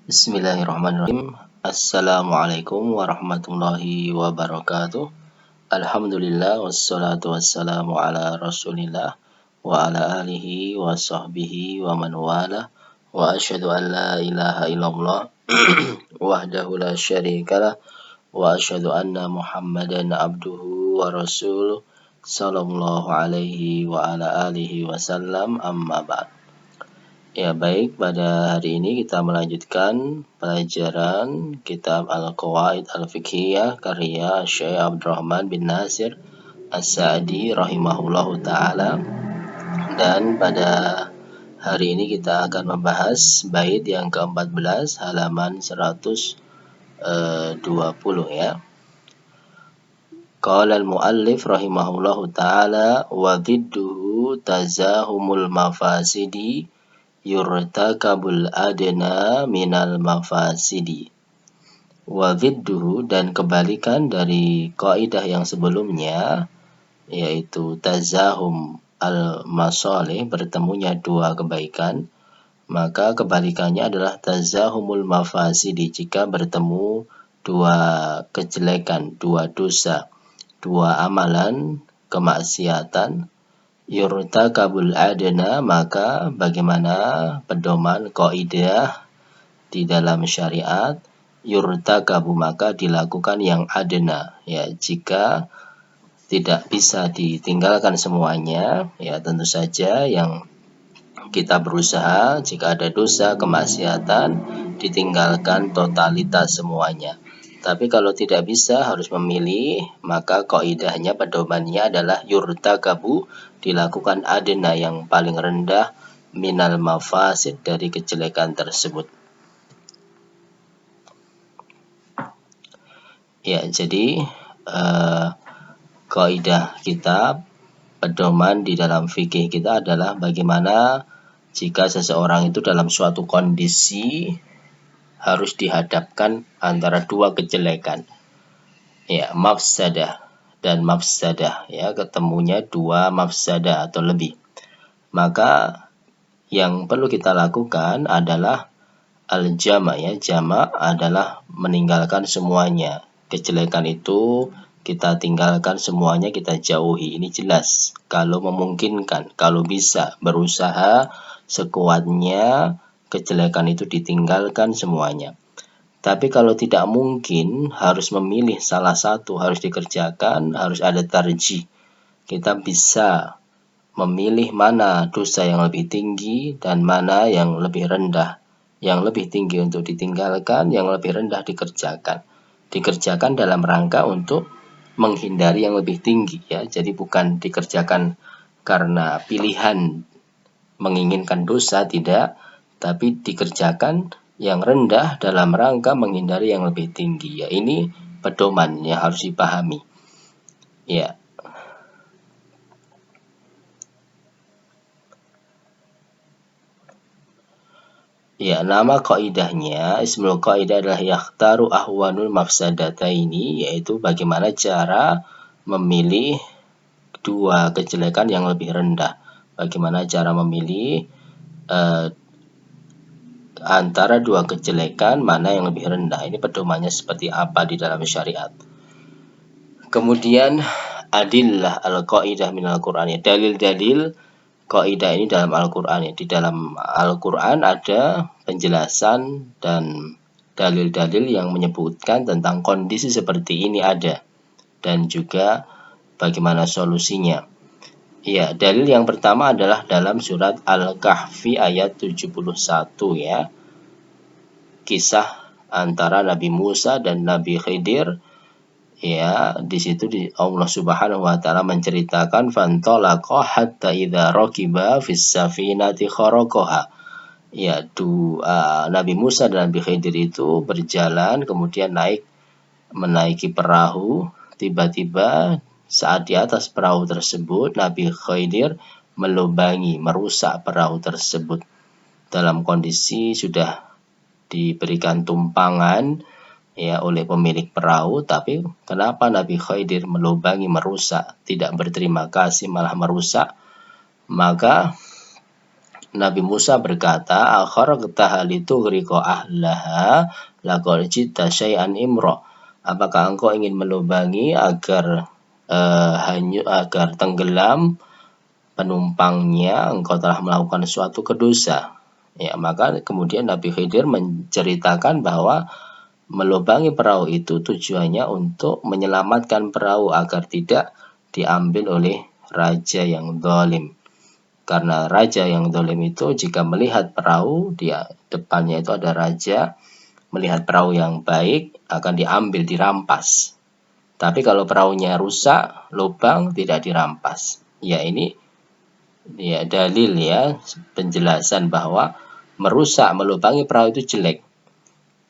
Bismillahirrahmanirrahim. Assalamualaikum warahmatullahi wabarakatuh. Alhamdulillah wassalatu wassalamu ala Rasulillah wa ala alihi wa sahbihi wa man wala wa asyhadu an la ilaha illallah wahdahu la syarikalah wa asyhadu anna Muhammadan abduhu wa rasuluh sallallahu alaihi wa ala alihi wasallam amma ba'd. Ya baik, pada hari ini kita melanjutkan pelajaran kitab Al-Qawaid Al-Fiqhiyah karya Syekh Abdurrahman bin Nasir As-Sa'di rahimahullahu ta'ala. Dan pada hari ini kita akan membahas bait yang ke-14 halaman 120 ya. Qala al-muallif rahimahullahu ta'ala wa dhidduhu tazahumul mafasidi yurtakabul adna minal mafasidi. Wa dhidduhu, dan kebalikan dari kaidah yang sebelumnya, yaitu tazahum al-masalih, bertemunya dua kebaikan, maka kebalikannya adalah tazahumul mafasidi, jika bertemu dua kejelekan, dua dosa, dua amalan kemaksiatan. Yurtakabul adna, maka bagaimana pedoman kaidah di dalam syariat, yurtakabu, maka dilakukan yang adna, ya, jika tidak bisa ditinggalkan semuanya, ya tentu saja yang kita berusaha jika ada dosa kemaksiatan ditinggalkan totalitas semuanya. Tapi kalau tidak bisa, harus memilih, maka kaidahnya, pedomannya adalah yurtakabu, dilakukan adna, yang paling rendah, minal mafasid, dari kejelekan tersebut. Ya, jadi kaidah kita, pedoman di dalam fikih kita adalah bagaimana jika seseorang itu dalam suatu kondisi harus dihadapkan antara dua kejelekan, ya, mafsadah dan mafsadah, ya, ketemunya dua mafsadah atau lebih. Maka yang perlu kita lakukan adalah al-jama', ya, jama' adalah meninggalkan semuanya. Kejelekan itu kita tinggalkan semuanya, kita jauhi. Ini jelas, kalau memungkinkan, kalau bisa, berusaha sekuatnya kejelekan itu ditinggalkan semuanya. Tapi kalau tidak mungkin, harus memilih salah satu, harus dikerjakan, harus ada tarjih. Kita bisa memilih mana dosa yang lebih tinggi dan mana yang lebih rendah. Yang lebih tinggi untuk ditinggalkan, yang lebih rendah dikerjakan. Dikerjakan dalam rangka untuk menghindari yang lebih tinggi, ya. Jadi bukan dikerjakan karena pilihan menginginkan dosa, tidak, tapi dikerjakan yang rendah dalam rangka menghindari yang lebih tinggi, ya. Ini pedoman yang harus dipahami, ya. Ya, nama kaidahnya, ismul kaidah adalah yakhtaru ahwanul mafsadataini, yaitu bagaimana cara memilih dua kejelekan yang lebih rendah. Bagaimana cara memilih antara dua kejelekan mana yang lebih rendah. Ini pedomannya seperti apa di dalam syariat. Kemudian adillah al-qaidah minal Qur'an, ya, dalil-dalil kaidah ini dalam Al-Qur'an, ya. Di dalam Al-Qur'an ada penjelasan dan dalil-dalil yang menyebutkan tentang kondisi seperti ini ada, dan juga bagaimana solusinya. Ya, dalil yang pertama adalah dalam surat Al-Kahfi ayat 71, ya. Kisah antara Nabi Musa dan Nabi Khidir, ya. Di situ Allah Subhanahu wa taala menceritakan fantalaqa hatta idza raqiba fis safinati kharaqaha. Ya, Nabi Musa dan Nabi Khidir itu berjalan, kemudian menaiki perahu. Tiba-tiba saat di atas perahu tersebut, Nabi Khidir melubangi, merusak perahu tersebut dalam kondisi sudah diberikan tumpangan, ya, oleh pemilik perahu. Tapi kenapa Nabi Khidir melubangi, merusak, tidak berterima kasih, malah merusak? Maka Nabi Musa berkata, akharaqtaha litughriqa ahlaha laqad ji'ta syai'an imra. Apakah engkau ingin melubangi agar agar tenggelam penumpangnya, engkau telah melakukan suatu kedosa. Ya, maka kemudian Nabi Khidir menceritakan bahwa melubangi perahu itu tujuannya untuk menyelamatkan perahu agar tidak diambil oleh raja yang zalim. Karena raja yang zalim itu jika melihat perahu, dia depannya itu ada raja, melihat perahu yang baik akan diambil, dirampas. Tapi kalau perahunya rusak, lubang, tidak dirampas. Ya, ini ya dalil ya, penjelasan bahwa merusak, melubangi perahu itu jelek.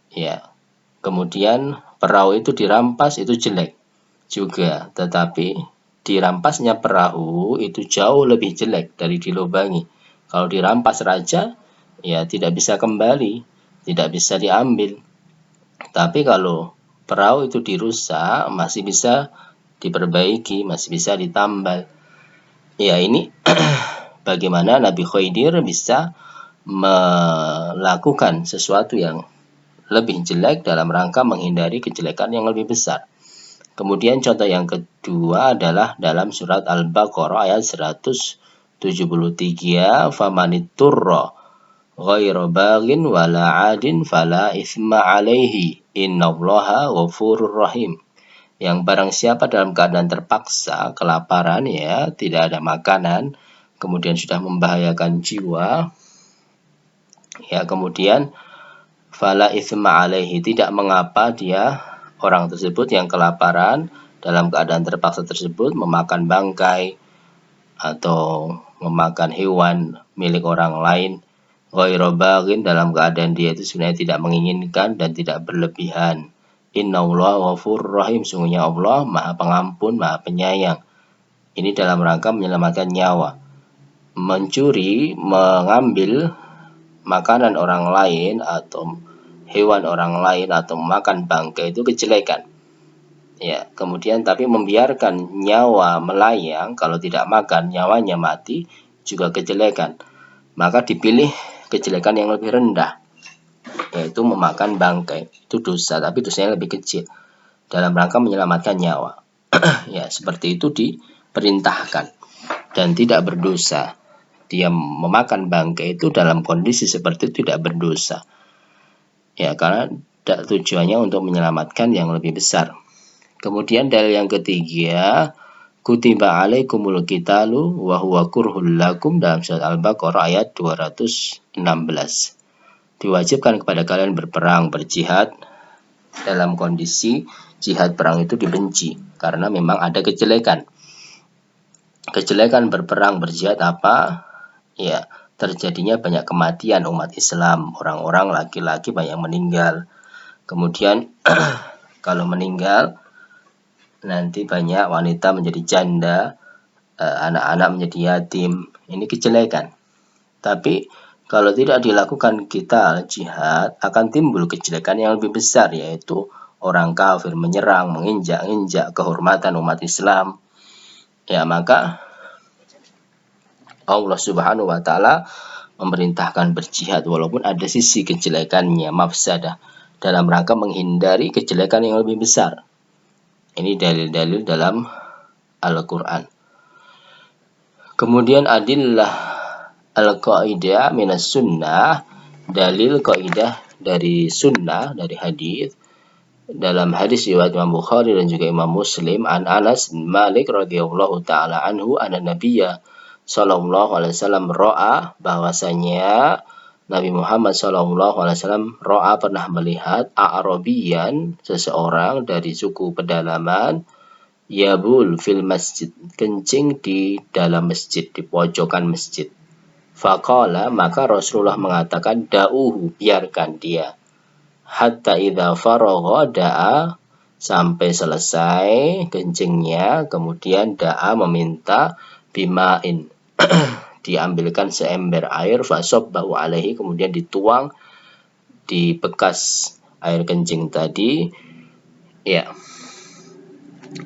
Ya. Kemudian perahu itu dirampas itu jelek juga, tetapi dirampasnya perahu itu jauh lebih jelek dari dilubangi. Kalau dirampas raja, ya tidak bisa kembali, tidak bisa diambil. Tapi kalau perahu itu dirusak, masih bisa diperbaiki, masih bisa ditambal. Ya, ini bagaimana Nabi Khidir bisa melakukan sesuatu yang lebih jelek dalam rangka menghindari kejelekan yang lebih besar. Kemudian contoh yang kedua adalah dalam surat Al-Baqarah ayat 173, famaniturra ghairu baghin wala 'adin fala itsma 'alaihi innallaha ghafurur rahim. Yang barang siapa dalam keadaan terpaksa, kelaparan ya, tidak ada makanan, kemudian sudah membahayakan jiwa, ya kemudian fala itsma 'alaihi, tidak mengapa dia orang tersebut yang kelaparan dalam keadaan terpaksa tersebut memakan bangkai atau memakan hewan milik orang lain, ghairu baghin, dalam keadaan dia itu sebenarnya tidak menginginkan dan tidak berlebihan. Innallaha ghafurur rahim, sungguhnya Allah Maha Pengampun, Maha Penyayang. Ini dalam rangka menyelamatkan nyawa. Mencuri, mengambil makanan orang lain atau hewan orang lain atau makan bangkai itu kejelekan. Ya, kemudian tapi membiarkan nyawa melayang, kalau tidak makan nyawanya mati, juga kejelekan. Maka dipilih kejelekan yang lebih rendah, yaitu memakan bangkai. Itu dosa, tapi dosanya lebih kecil dalam rangka menyelamatkan nyawa. Ya, seperti itu diperintahkan dan tidak berdosa. Dia memakan bangkai itu dalam kondisi seperti itu tidak berdosa. Ya, karena tujuannya untuk menyelamatkan yang lebih besar. Kemudian dalil yang ketiga, kutiba alaikumul qitalu wa huwa kurhul lakum, dalam surat Al-Baqarah ayat 216. Diwajibkan kepada kalian berperang, berjihad, dalam kondisi jihad perang itu dibenci karena memang ada kejelekan. Kejelekan berperang, berjihad apa? Ya, terjadinya banyak kematian umat Islam, orang-orang laki-laki banyak meninggal. Kemudian kalau meninggal nanti banyak wanita menjadi janda, anak-anak menjadi yatim. Ini kejelekan. Tapi kalau tidak dilakukan kita jihad, akan timbul kejelekan yang lebih besar, yaitu orang kafir menyerang, menginjak-injak kehormatan umat Islam. Ya, maka Allah Subhanahu wa taala memerintahkan berjihad walaupun ada sisi kejelekannya, mafsadah, dalam rangka menghindari kejelekan yang lebih besar. Ini dalil-dalil dalam Al-Qur'an. Kemudian adillah al-qaidah minas sunnah, dalil kaidah dari sunnah, dari hadis. Dalam hadis riwayat Imam Bukhari dan juga Imam Muslim, an Anas bin Malik radhiyallahu taala anhu, anna Nabiyya sallallahu alaihi wasallam ro'a, bahwasanya Nabi Muhammad sallallahu alaihi wasallam ro'a, pernah melihat A'rabiyan, seseorang dari suku pedalaman, yabul fil masjid, kencing di dalam masjid, di pojokan masjid. Faqala, maka Rasulullah mengatakan, da'uhu, biarkan dia. Hatta idza faragha da'a, sampai selesai kencingnya, kemudian da'a, meminta, bima'in, diambilkan seember air, fasabbahu alaihi, kemudian dituang di bekas air kencing tadi. Ya,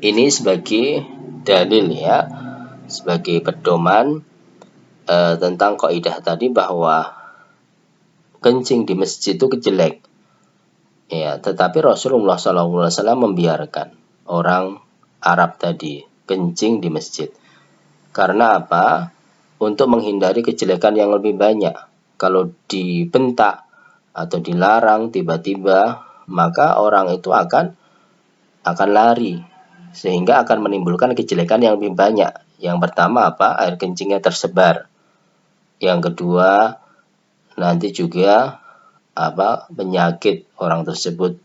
ini sebagai dalil ya, sebagai pedoman tentang kaidah tadi bahwa kencing di masjid itu jelek. Ya, tetapi Rasulullah SAW membiarkan orang Arab tadi kencing di masjid. Karena apa? Untuk menghindari kejelekan yang lebih banyak. Kalau dibentak atau dilarang tiba-tiba, maka orang itu akan lari, sehingga akan menimbulkan kejelekan yang lebih banyak. Yang pertama apa? Air kencingnya tersebar. Yang kedua, nanti juga penyakit orang tersebut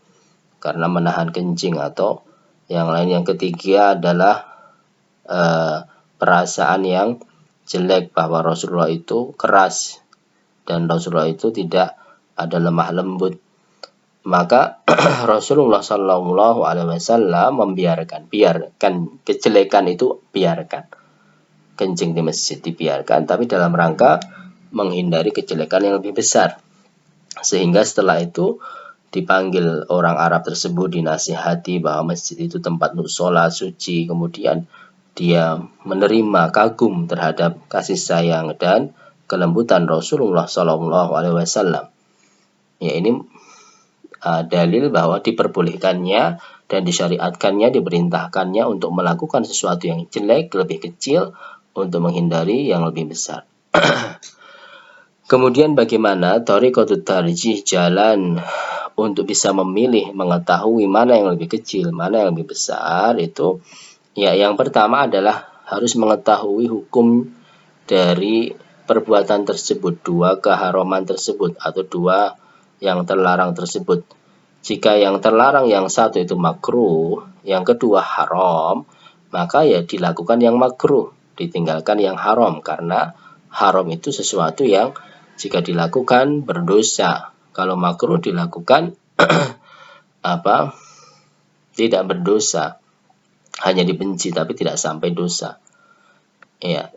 karena menahan kencing, atau yang lain. Yang ketiga adalah perasaan yang jelek bahwa Rasulullah itu keras dan Rasulullah itu tidak ada lemah lembut. Maka Rasulullah Shallallahu Alaihi Wasallam biarkan kejelekan itu, biarkan kencing di masjid dibiarkan, tapi dalam rangka menghindari kejelekan yang lebih besar. Sehingga setelah itu dipanggil orang Arab tersebut, dinasihati bahwa masjid itu tempat sholat suci, kemudian dia menerima, kagum terhadap kasih sayang dan kelembutan Rasulullah Shallallahu Alaihi Wasallam. Ya, ini dalil bahwa diperbolehkannya dan disyariatkannya, diperintahkannya untuk melakukan sesuatu yang jelek, lebih kecil, untuk menghindari yang lebih besar. Kemudian bagaimana thariqatut tarjih, jalan untuk bisa memilih, mengetahui mana yang lebih kecil, mana yang lebih besar itu? Ya, yang pertama adalah harus mengetahui hukum dari perbuatan tersebut, dua keharaman tersebut atau dua yang terlarang tersebut. Jika yang terlarang yang satu itu makruh, yang kedua haram, maka ya dilakukan yang makruh, ditinggalkan yang haram, karena haram itu sesuatu yang jika dilakukan berdosa. Kalau makruh dilakukan tidak berdosa, hanya dibenci tapi tidak sampai dosa. Ya.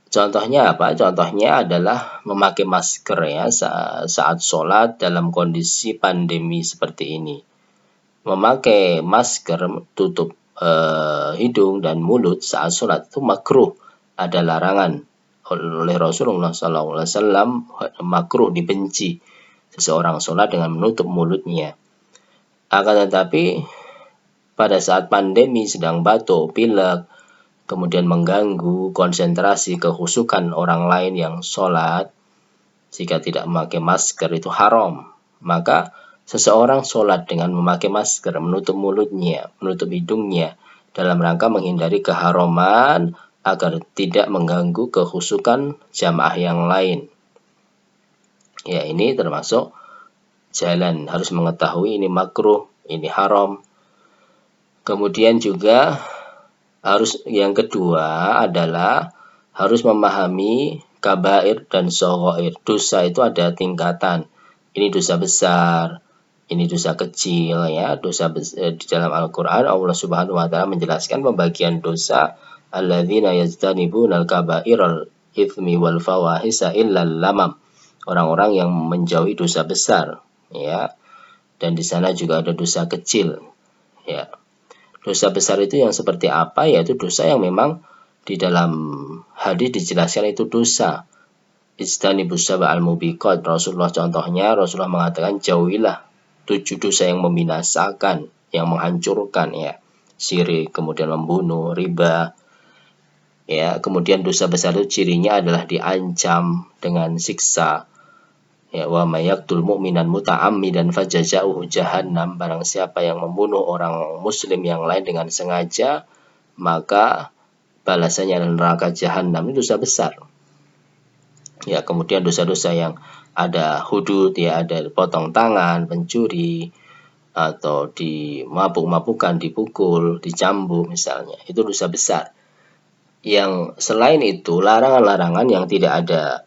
Contohnya apa? Contohnya adalah memakai masker ya saat sholat dalam kondisi pandemi seperti ini. Memakai masker tutup hidung dan mulut saat sholat itu makruh, ada larangan oleh Rasulullah SAW, makruh, dibenci seseorang sholat dengan menutup mulutnya. Akan tetapi pada saat pandemi sedang batuk, pilek, kemudian mengganggu konsentrasi kekhusyukan orang lain yang sholat, jika tidak memakai masker itu haram. Maka seseorang sholat dengan memakai masker, menutup mulutnya, menutup hidungnya, dalam rangka menghindari keharaman agar tidak mengganggu kekhusyukan jamaah yang lain. Ya, ini termasuk jalan, harus mengetahui ini makruh, ini haram. Kemudian juga yang kedua adalah harus memahami kabair dan shaghair. Dosa itu ada tingkatan. Ini dosa besar, ini dosa kecil ya. Dosa di dalam Al-Qur'an Allah Subhanahu wa taala menjelaskan pembagian dosa, alladzina yajtanibunal kabairal itsmi wal fawahisa illal lamam. Orang-orang yang menjauhi dosa besar ya. Dan di sana juga ada dosa kecil ya. Dosa besar itu yang seperti apa? Yaitu dosa yang memang di dalam hadis dijelaskan itu dosa. Ijtanibus sab'al mubiqat. Rasulullah contohnya, Rasulullah mengatakan jauhilah 7 dosa yang membinasakan, yang menghancurkan ya. Syirik, kemudian membunuh, riba. Ya, kemudian dosa besar itu cirinya adalah diancam dengan siksa. Ya, wa may yaqtul mu'minan muta'ammidan fajaza'uhu jahannam. Barang siapa yang membunuh orang muslim yang lain dengan sengaja, maka balasannya adalah neraka jahannam. Itu dosa besar. Ya, kemudian dosa-dosa yang ada hudud ya, ada potong tangan, pencuri, atau dimabuk-mabukan, dipukul, dicambuk misalnya. Itu dosa besar. Yang selain itu, larangan-larangan yang tidak ada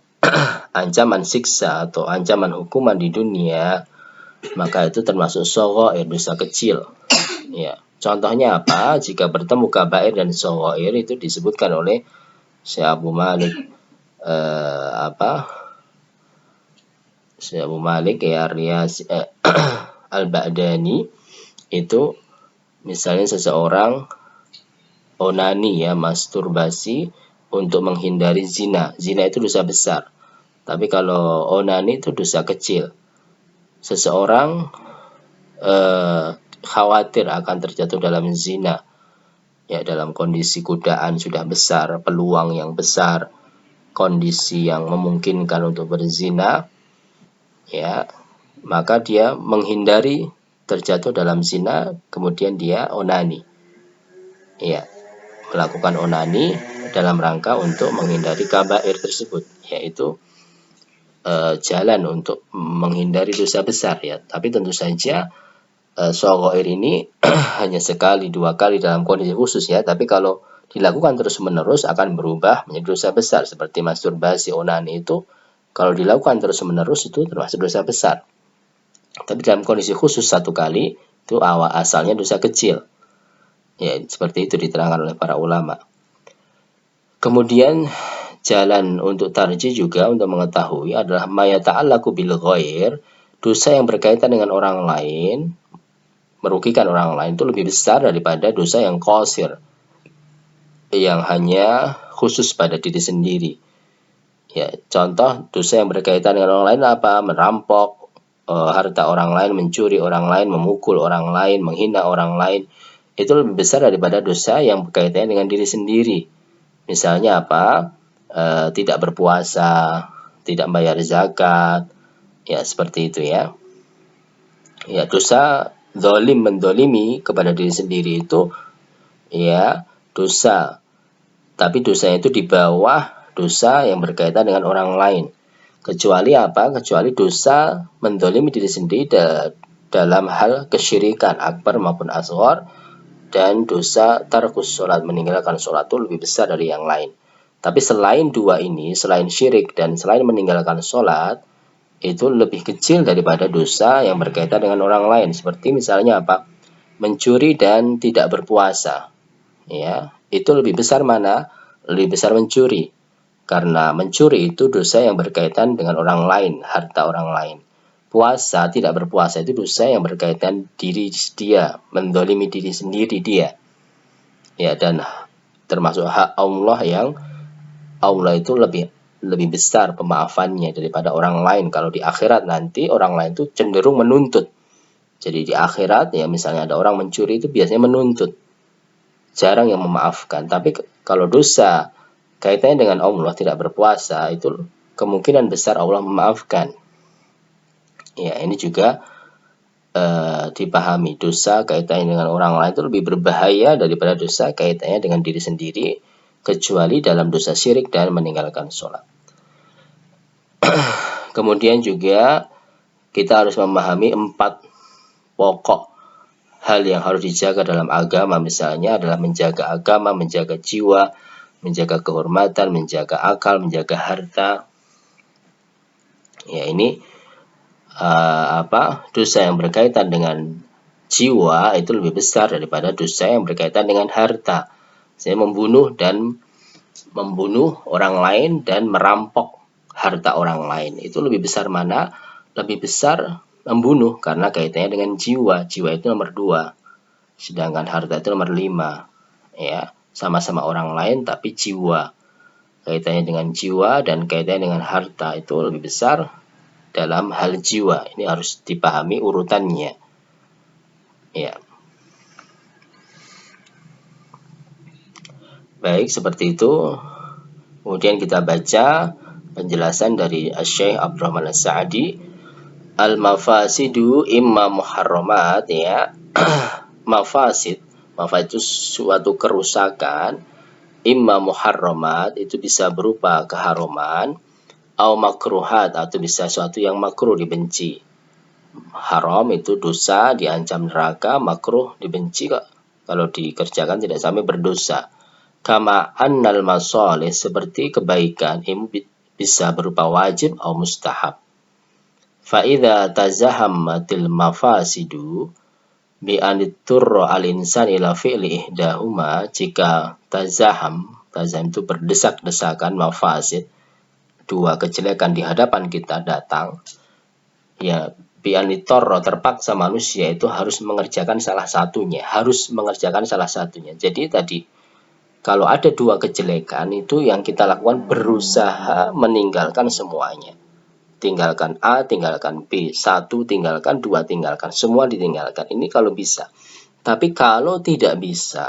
ancaman siksa atau ancaman hukuman di dunia, maka itu termasuk shaghair, dosa kecil. Ya, contohnya apa? Jika bertemu kabair dan shaghair itu disebutkan oleh Syekh Abu Malik Syekh Abu Malik ya Al-Ba'dani itu, misalnya seseorang onani ya, masturbasi untuk menghindari zina. Zina itu dosa besar. Tapi kalau onani itu dosa kecil. Seseorang khawatir akan terjatuh dalam zina, ya dalam kondisi godaan sudah besar, peluang yang besar, kondisi yang memungkinkan untuk berzina, ya maka dia menghindari terjatuh dalam zina, kemudian dia onani, ya melakukan onani dalam rangka untuk menghindari kabair tersebut, yaitu jalan untuk menghindari dosa besar, ya. Tapi tentu saja shaghair ini hanya sekali dua kali dalam kondisi khusus, ya. Tapi kalau dilakukan terus menerus akan berubah menjadi dosa besar, seperti masturbasi, onani itu kalau dilakukan terus menerus itu termasuk dosa besar. Tapi dalam kondisi khusus satu kali itu asalnya dosa kecil. Ya, seperti itu diterangkan oleh para ulama. Kemudian jalan untuk tarjih juga untuk mengetahui adalah mayata'allaku bil ghair, dosa yang berkaitan dengan orang lain, merugikan orang lain itu lebih besar daripada dosa yang qasir, yang hanya khusus pada diri sendiri. Ya, contoh dosa yang berkaitan dengan orang lain apa? Merampok harta orang lain, mencuri orang lain, memukul orang lain, menghina orang lain. Itu lebih besar daripada dosa yang berkaitan dengan diri sendiri. Misalnya apa? Tidak berpuasa, tidak bayar zakat, ya seperti itu, ya. Ya, dosa zalim, mendolimi kepada diri sendiri itu ya dosa. Tapi dosanya itu di bawah dosa yang berkaitan dengan orang lain. Kecuali apa? Kecuali dosa mendolimi diri sendiri dalam hal kesyirikan akbar maupun asghar, dan dosa tarkus sholat, meninggalkan sholat itu lebih besar dari yang lain. Tapi selain dua ini, selain syirik dan selain meninggalkan sholat, itu lebih kecil daripada dosa yang berkaitan dengan orang lain. Seperti misalnya apa? Mencuri dan tidak berpuasa. Ya, itu lebih besar mana? Lebih besar mencuri. Karena mencuri itu dosa yang berkaitan dengan orang lain, harta orang lain. Puasa, tidak berpuasa itu dosa yang berkaitan diri dia, mendolimi diri sendiri dia. Ya, dan termasuk hak Allah yang Allah itu lebih besar pemaafannya daripada orang lain. Kalau di akhirat nanti orang lain itu cenderung menuntut. Jadi di akhirat ya misalnya ada orang mencuri itu biasanya menuntut. Jarang yang memaafkan. Tapi kalau dosa kaitannya dengan Allah, tidak berpuasa, itu kemungkinan besar Allah memaafkan. Ya, ini juga dipahami. Dosa kaitannya dengan orang lain itu lebih berbahaya daripada dosa kaitannya dengan diri sendiri, kecuali dalam dosa syirik dan meninggalkan sholat. Kemudian juga kita harus memahami 4 pokok hal yang harus dijaga dalam agama, misalnya adalah menjaga agama, menjaga jiwa, menjaga kehormatan, menjaga akal, menjaga harta. Ya, ini dosa yang berkaitan dengan jiwa itu lebih besar daripada dosa yang berkaitan dengan harta. Saya membunuh orang lain dan merampok harta orang lain. Itu lebih besar mana? Lebih besar membunuh karena kaitannya dengan jiwa. Jiwa itu nomor 2. Sedangkan harta itu nomor 5. Ya, sama-sama orang lain tapi jiwa. Kaitannya dengan jiwa dan kaitannya dengan harta itu lebih besar dalam hal jiwa. Ini harus dipahami urutannya. Ya. Baik, seperti itu. Kemudian kita baca penjelasan dari Syekh Abdurrahman As-Sa'di. Al-mafasidu imma muharramat, ya. Mafsid itu suatu kerusakan. Imma muharramat itu bisa berupa keharuman, au makruhat atau bisa sesuatu yang makruh dibenci. Haram itu dosa diancam neraka, makruh dibenci kok. Kalau dikerjakan tidak sampai berdosa. Kama annal masalih seperti kebaikan ini bisa berupa wajib atau mustahab. Fa idza tazahammatil mafasidu bi anitturra al-insan ila fi'li ihdahuma, jika tazaham itu berdesak-desakan, mafasid, dua kejelekan di hadapan kita datang, ya bi anitturra terpaksa manusia itu harus mengerjakan salah satunya, Jadi tadi Kalau ada dua kejelekan, itu yang kita lakukan berusaha meninggalkan semuanya. Tinggalkan A, tinggalkan B, 1 tinggalkan, 2 tinggalkan, semua ditinggalkan. Ini kalau bisa. Tapi kalau tidak bisa,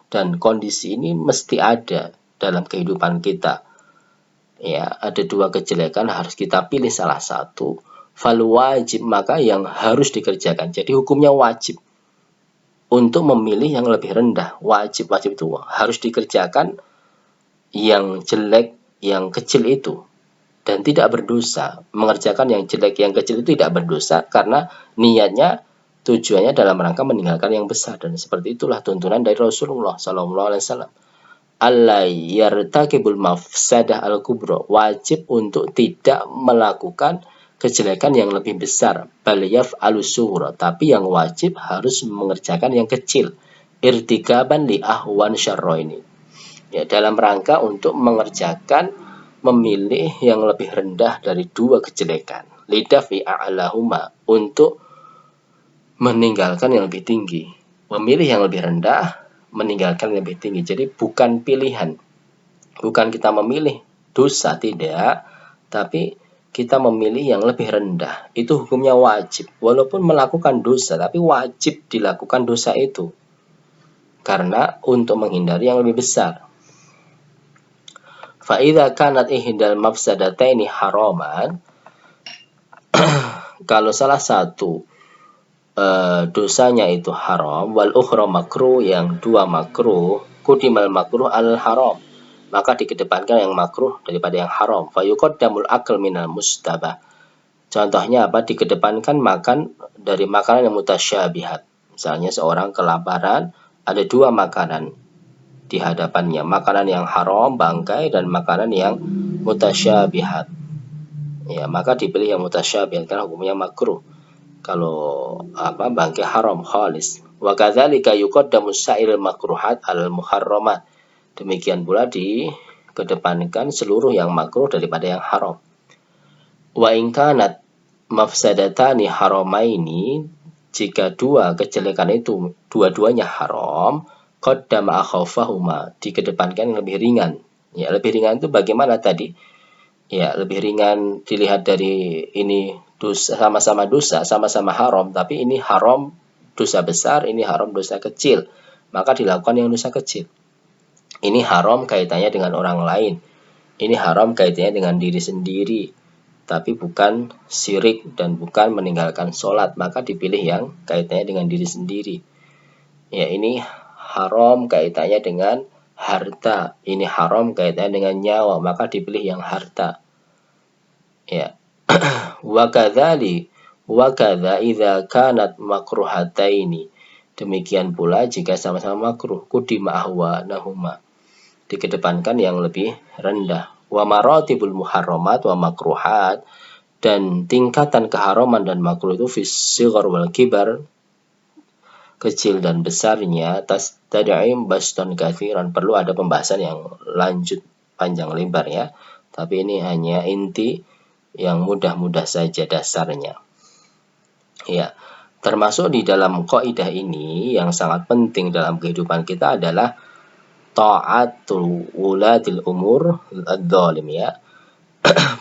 dan kondisi ini mesti ada dalam kehidupan kita, ya, ada dua kejelekan, harus kita pilih salah satu, fal wajib, maka yang harus dikerjakan. Jadi hukumnya wajib untuk memilih yang lebih rendah. Wajib itu harus dikerjakan yang jelek, yang kecil itu, dan tidak berdosa. Mengerjakan yang jelek, yang kecil itu tidak berdosa karena niatnya, tujuannya dalam rangka meninggalkan yang besar. Dan seperti itulah tuntunan dari Rasulullah SAW. Allah yartakibul mafsadah al-kubro, wajib untuk tidak melakukan kejelekan yang lebih besar. Bal yaf'alu sughra, tapi yang wajib harus mengerjakan yang kecil. Irtikaban li ahwan syarra ini, ya, dalam rangka untuk mengerjakan, memilih yang lebih rendah dari dua kejelekan. Lidafi a'lahuma, untuk meninggalkan yang lebih tinggi. Memilih yang lebih rendah, meninggalkan yang lebih tinggi. Jadi bukan pilihan, bukan kita memilih dosa, tidak, tapi kita memilih yang lebih rendah. Itu hukumnya wajib. Walaupun melakukan dosa, tapi wajib dilakukan dosa itu, karena untuk menghindari yang lebih besar. Fa'idha kanat ihdal mafsadataini haraman, kalau salah satu dosanya itu haram, wal ukhra makruh, yang dua makruh, kudimal makruh al haram, maka dikedepankan yang makruh daripada yang haram. Fayuqaddamul akal minal mustabah. Contohnya apa? Dikedepankan makan dari makanan yang mutasyabihat. Misalnya seorang kelaparan, ada dua makanan di hadapannya, makanan yang haram, bangkai, dan makanan yang mutasyabihat. Ya, maka dipilih yang mutasyabihat karena hukumnya makruh. Kalau bangkai haram khalis. Wa kadzalika yuqaddamu sa'iril makruhat al muharramat. Demikian pula dikedepankan seluruh yang makruh daripada yang haram. Wa in kanat mafsadatani haramaini, jika dua kejelekan itu dua-duanya haram, qaddama akhafahuma, dikedepankan yang lebih ringan. Ya, lebih ringan itu bagaimana tadi? Ya, lebih ringan dilihat dari ini dosa, sama-sama dosa, sama-sama haram, tapi ini haram dosa besar, ini haram dosa kecil, maka dilakukan yang dosa kecil. Ini haram kaitannya dengan orang lain, ini haram kaitannya dengan diri sendiri, tapi bukan syirik dan bukan meninggalkan sholat, maka dipilih yang kaitannya dengan diri sendiri. Ya, ini haram kaitannya dengan harta, ini haram kaitannya dengan nyawa, maka dipilih yang harta. Ya. Wa kadza idza kanat makruhataini, demikian pula jika sama-sama makruh, qudima ahwanahuma, dikedepankan yang lebih rendah. Wa maratibul muharramat wa makruhat, dan tingkatan keharaman dan makruh itu fis sighar wal kibar, kecil dan besarnya, tastad'im bastan katsiran, perlu ada pembahasan yang lanjut panjang lebar, ya. Tapi ini hanya inti yang mudah-mudah saja dasarnya. Ya, termasuk di dalam kaidah ini yang sangat penting dalam kehidupan kita adalah ta'atul ulatil umur adz-dhalim, ya.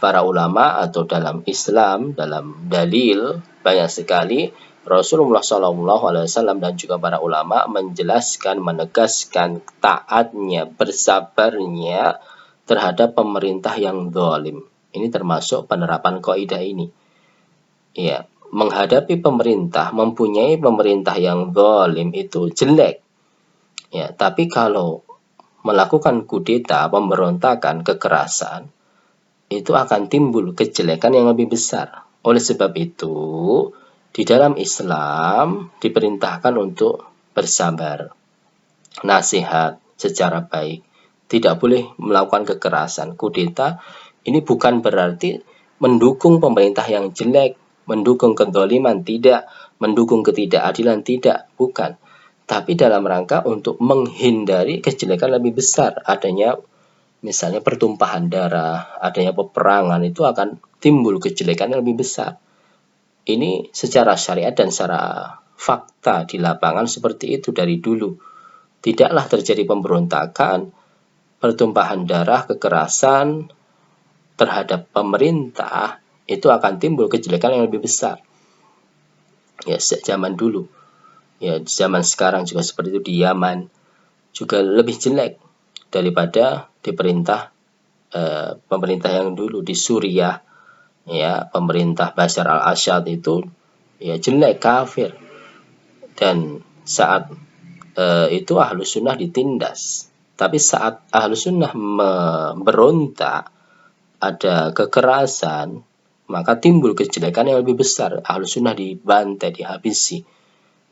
Para ulama atau dalam Islam, dalam dalil banyak sekali Rasulullah SAW dan juga para ulama menjelaskan, menegaskan taatnya, bersabarnya terhadap pemerintah yang zalim. Ini termasuk penerapan kaidah ini. Ya, menghadapi pemerintah, mempunyai pemerintah yang zalim itu jelek. Ya, tapi kalau melakukan kudeta, pemberontakan, kekerasan, itu akan timbul kejelekan yang lebih besar. Oleh sebab itu, di dalam Islam diperintahkan untuk bersabar, nasihat secara baik, tidak boleh melakukan kekerasan. Kudeta ini bukan berarti mendukung pemerintah yang jelek, mendukung kezaliman, tidak, mendukung ketidakadilan, tidak, bukan. Tapi dalam rangka untuk menghindari kejelekan lebih besar, adanya misalnya pertumpahan darah, adanya peperangan, itu akan timbul kejelekan yang lebih besar. Ini secara syariat dan secara fakta di lapangan seperti itu dari dulu. tidaklah terjadi pemberontakan, pertumpahan darah, kekerasan terhadap pemerintah, itu akan timbul kejelekan yang lebih besar. Ya, sejak zaman dulu. Ya, zaman sekarang juga seperti itu. Di Yaman juga lebih jelek daripada pemerintah yang dulu. Di Suriah, ya, pemerintah Bashar al-Assad itu ya jelek, kafir. Dan saat itu Ahlus Sunnah ditindas. Tapi saat Ahlus Sunnah memberontak, ada kekerasan, maka timbul kejelekan yang lebih besar. Ahlus Sunnah dibantai, dihabisi,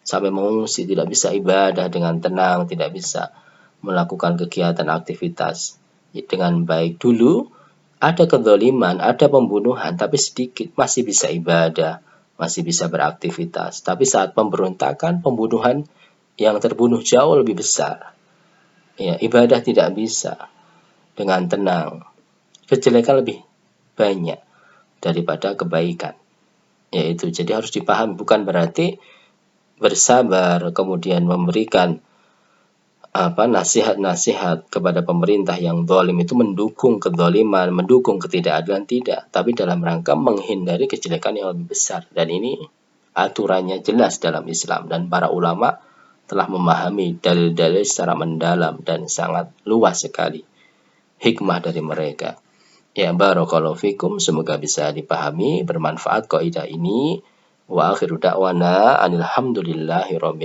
sampai mengungsi, tidak bisa ibadah dengan tenang, tidak bisa melakukan kegiatan aktivitas dengan baik. Dulu ada kezaliman, ada pembunuhan, tapi sedikit, masih bisa ibadah, masih bisa beraktivitas. Tapi saat pemberontakan, pembunuhan, yang terbunuh jauh lebih besar. Ya, ibadah tidak bisa dengan tenang. Kejelekan lebih banyak daripada kebaikan. Yaitu, jadi harus dipahami, bukan berarti bersabar kemudian memberikan nasihat-nasihat kepada pemerintah yang zalim itu mendukung kezaliman, mendukung ketidakadilan, tidak, tapi dalam rangka menghindari kejelekan yang lebih besar. Dan ini aturannya jelas dalam Islam, dan para ulama telah memahami dalil-dalil secara mendalam dan sangat luas sekali hikmah dari mereka. Ya, barakallahu fikum, semoga bisa dipahami, bermanfaat kaidah ini. Wa akhiru da'wana alhamdulillahi rabbil